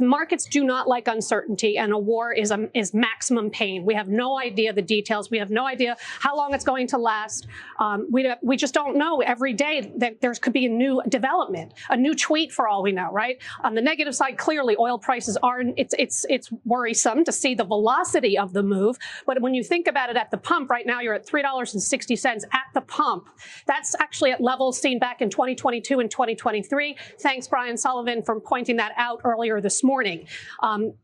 Markets do not like uncertainty, and a war is maximum pain. We have no idea the details. We have no idea how long it's going to last. We just don't know. Every day that there could be a new development, a new tweet for all we know, right? On the negative side, clearly oil prices are, it's worrisome to see the velocity of the move. But when you think about it at the pump, right now you're at $3.60 at the pump. That's actually at levels seen back in 2022 and 2023. Thanks, Brian Sullivan, for pointing that out earlier this morning.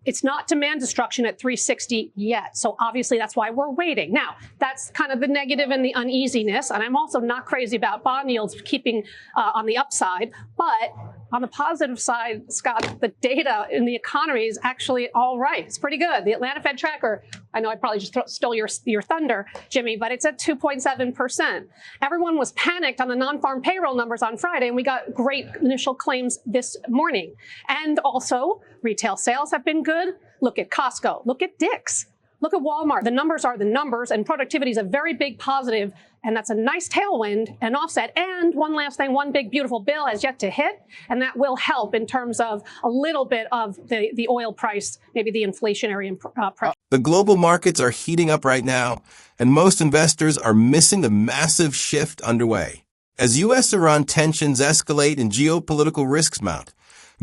It's not demand destruction at 360 yet. So obviously that's why we're waiting. Now, that's kind of the negative and the uneasiness. And I'm also not crazy about bond yields keeping on the upside. But on the positive side, Scott, the data in the economy is actually all right. It's pretty good. The Atlanta Fed tracker, I know I probably just stole your thunder, Jimmy, but it's at 2.7%. Everyone was panicked on the non-farm payroll numbers on Friday, and we got great initial claims this morning. And also, retail sales have been good. Look at Costco. Look at Dick's. Look at Walmart. The numbers are the numbers, and productivity is a very big positive, and that's a nice tailwind and offset. And one last thing, one big beautiful bill has yet to hit, and that will help in terms of a little bit of the oil price, maybe the inflationary pressure. The global markets are heating up right now, and most investors are missing the massive shift underway. As U.S.-Iran tensions escalate and geopolitical risks mount,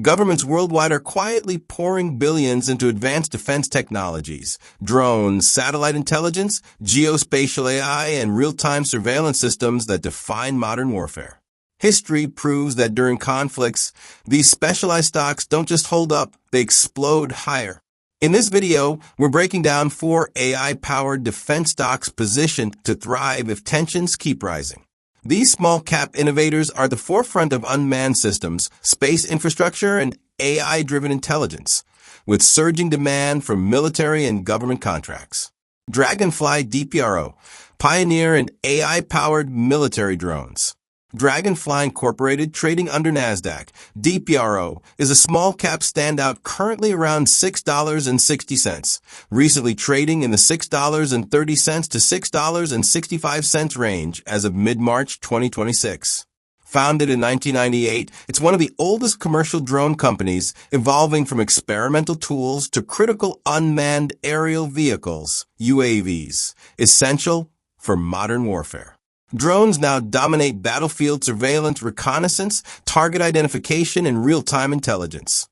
governments worldwide are quietly pouring billions into advanced defense technologies, drones, satellite intelligence, geospatial AI, and real-time surveillance systems that define modern warfare. History proves that during conflicts, these specialized stocks don't just hold up, they explode higher. In this video, we're breaking down 4 AI-powered defense stocks positioned to thrive if tensions keep rising. These small-cap innovators are the forefront of unmanned systems, space infrastructure, and AI-driven intelligence, with surging demand from military and government contracts. Draganfly DPRO, pioneer in AI-powered military drones. Draganfly Incorporated, trading under NASDAQ, DPRO, is a small-cap standout currently around $6.60, recently trading in the $6.30 to $6.65 range as of mid-March 2026. Founded in 1998, it's one of the oldest commercial drone companies, evolving from experimental tools to critical unmanned aerial vehicles, UAVs, essential for modern warfare. Drones now dominate battlefield surveillance, reconnaissance, target identification, and real-time intelligence.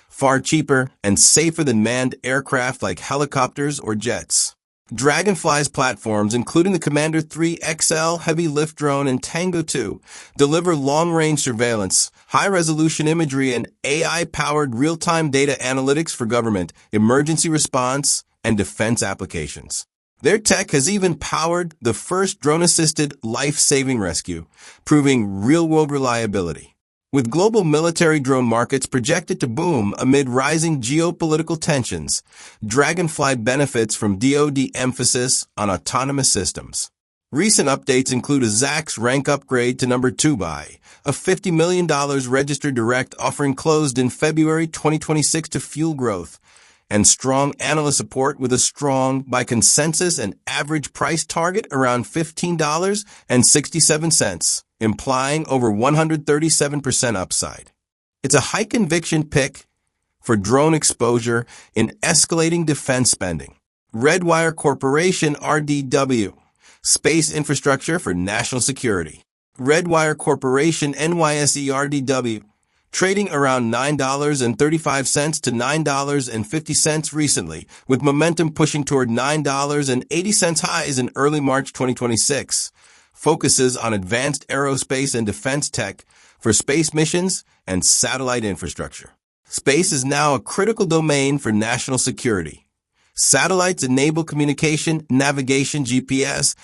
Far cheaper and safer than manned aircraft like helicopters or jets. Draganfly's platforms, including the Commander 3 XL heavy lift drone and Tango 2, deliver long-range surveillance, high-resolution imagery, and AI-powered real-time data analytics for government, emergency response, and defense applications. Their tech has even powered the first drone-assisted life-saving rescue, proving real-world reliability. With global military drone markets projected to boom amid rising geopolitical tensions, Draganfly benefits from DoD emphasis on autonomous systems. Recent updates include a ZAX rank upgrade to number 2 by a $50 million registered direct offering closed in February 2026 to fuel growth, and strong analyst support with a strong, by consensus, and average price target around $15.67, implying over 137% upside. It's a high-conviction pick for drone exposure in escalating defense spending. Redwire Corporation, RDW, space infrastructure for national security. Redwire Corporation, NYSE RDW, trading around $9.35 to $9.50 recently, with momentum pushing toward $9.80 highs in early March 2026, focuses on advanced aerospace and defense tech for space missions and satellite infrastructure. Space is now a critical domain for national security. Satellites enable communication, navigation, GPS,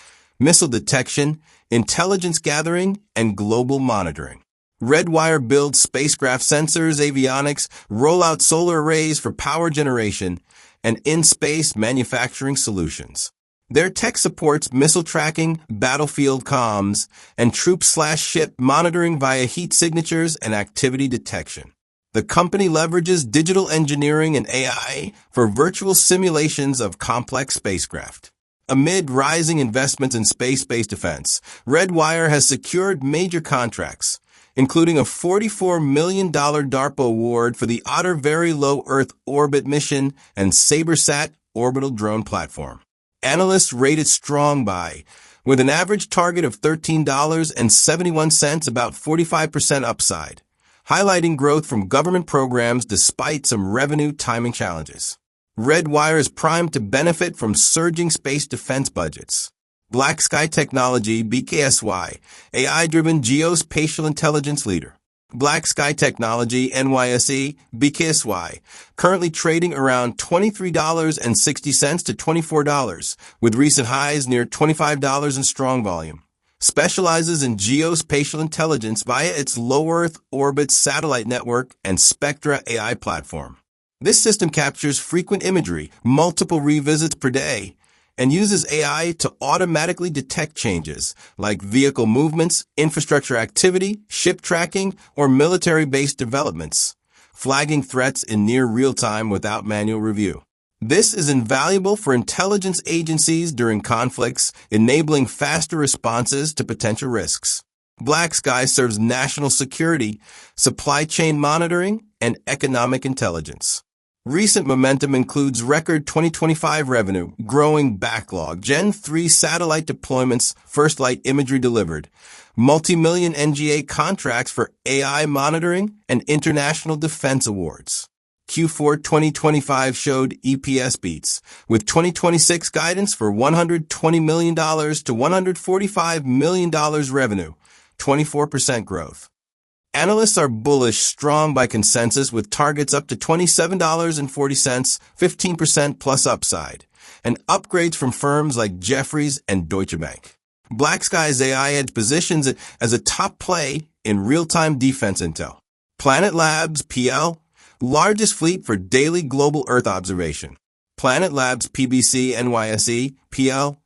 missile detection, intelligence gathering, and global monitoring. Redwire builds spacecraft sensors, avionics, roll out solar arrays for power generation, and in-space manufacturing solutions. Their tech supports missile tracking, battlefield comms, and troop/ship monitoring via heat signatures and activity detection. The company leverages digital engineering and AI for virtual simulations of complex spacecraft. Amid rising investments in space-based defense, Redwire has secured major contracts, including a $44 million DARPA award for the Otter Very Low Earth Orbit mission and SabreSat orbital drone platform. Analysts rate it strong by, with an average target of $13.71, about 45% upside, highlighting growth from government programs despite some revenue timing challenges. Redwire is primed to benefit from surging space defense budgets. Black Sky Technology, BKSY, AI-driven geospatial intelligence leader. Black Sky Technology, NYSE, BKSY, currently trading around $23.60 to $24, with recent highs near $25 in strong volume. Specializes in geospatial intelligence via its low Earth orbit satellite network and Spectra AI platform. This system captures frequent imagery, multiple revisits per day, and uses AI to automatically detect changes like vehicle movements, infrastructure activity, ship tracking, or military-based developments, flagging threats in near real time without manual review. This is invaluable for intelligence agencies during conflicts, enabling faster responses to potential risks. Black Sky serves national security, supply chain monitoring, and economic intelligence. Recent momentum includes record 2025 revenue, growing backlog, Gen 3 satellite deployments, first light imagery delivered, multi-million NGA contracts for AI monitoring, and international defense awards. Q4 2025 showed EPS beats, with 2026 guidance for $120 million to $145 million revenue, 24% growth. Analysts are bullish, strong by consensus, with targets up to $27.40, 15% plus upside, and upgrades from firms like Jefferies and Deutsche Bank. Black Sky's AI Edge positions it as a top play in real-time defense intel. Planet Labs, PL, largest fleet for daily global Earth observation. Planet Labs, PBC, NYSE, PL,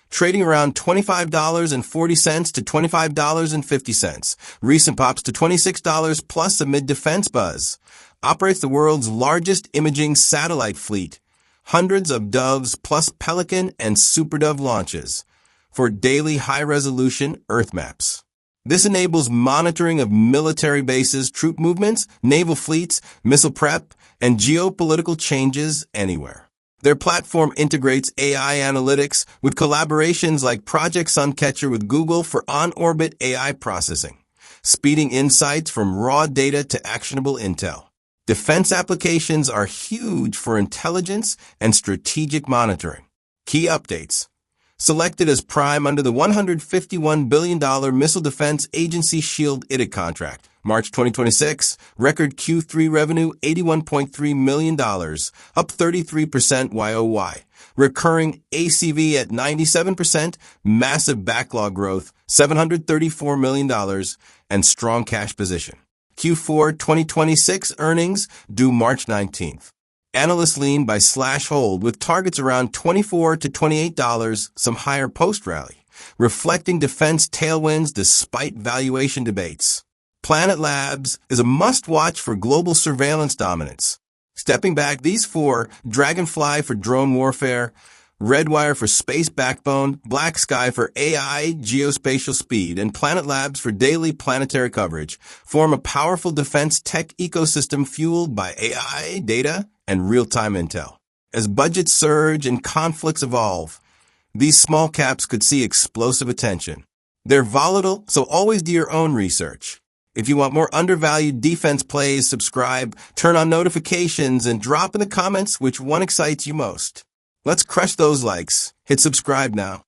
trading around $25.40 to $25.50. Recent pops to $26 plus amid defense buzz. Operates the world's largest imaging satellite fleet. Hundreds of Doves plus Pelican and Super Dove launches for daily high-resolution Earth maps. This enables monitoring of military bases, troop movements, naval fleets, missile prep, and geopolitical changes anywhere. Their platform integrates AI analytics with collaborations like Project Suncatcher with Google for on-orbit AI processing, speeding insights from raw data to actionable intel. Defense applications are huge for intelligence and strategic monitoring. Key updates. Selected as prime under the $151 billion Missile Defense Agency SHIELD IDIC contract. March 2026, record Q3 revenue $81.3 million, up 33% YOY. Recurring ACV at 97%, massive backlog growth, $734 million, and strong cash position. Q4 2026 earnings due March 19th. Analysts lean by /hold with targets around $24 to $28, some higher post-rally, reflecting defense tailwinds despite valuation debates. Planet Labs is a must-watch for global surveillance dominance. Stepping back, these four, Draganfly for drone warfare, Redwire for space backbone, Black Sky for AI, geospatial speed, and Planet Labs for daily planetary coverage, form a powerful defense tech ecosystem fueled by AI, data, and real-time intel. As budgets surge and conflicts evolve, these small caps could see explosive attention. They're volatile, so always do your own research. If you want more undervalued defense plays, subscribe, turn on notifications, and drop in the comments which one excites you most. Let's crush those likes. Hit subscribe now.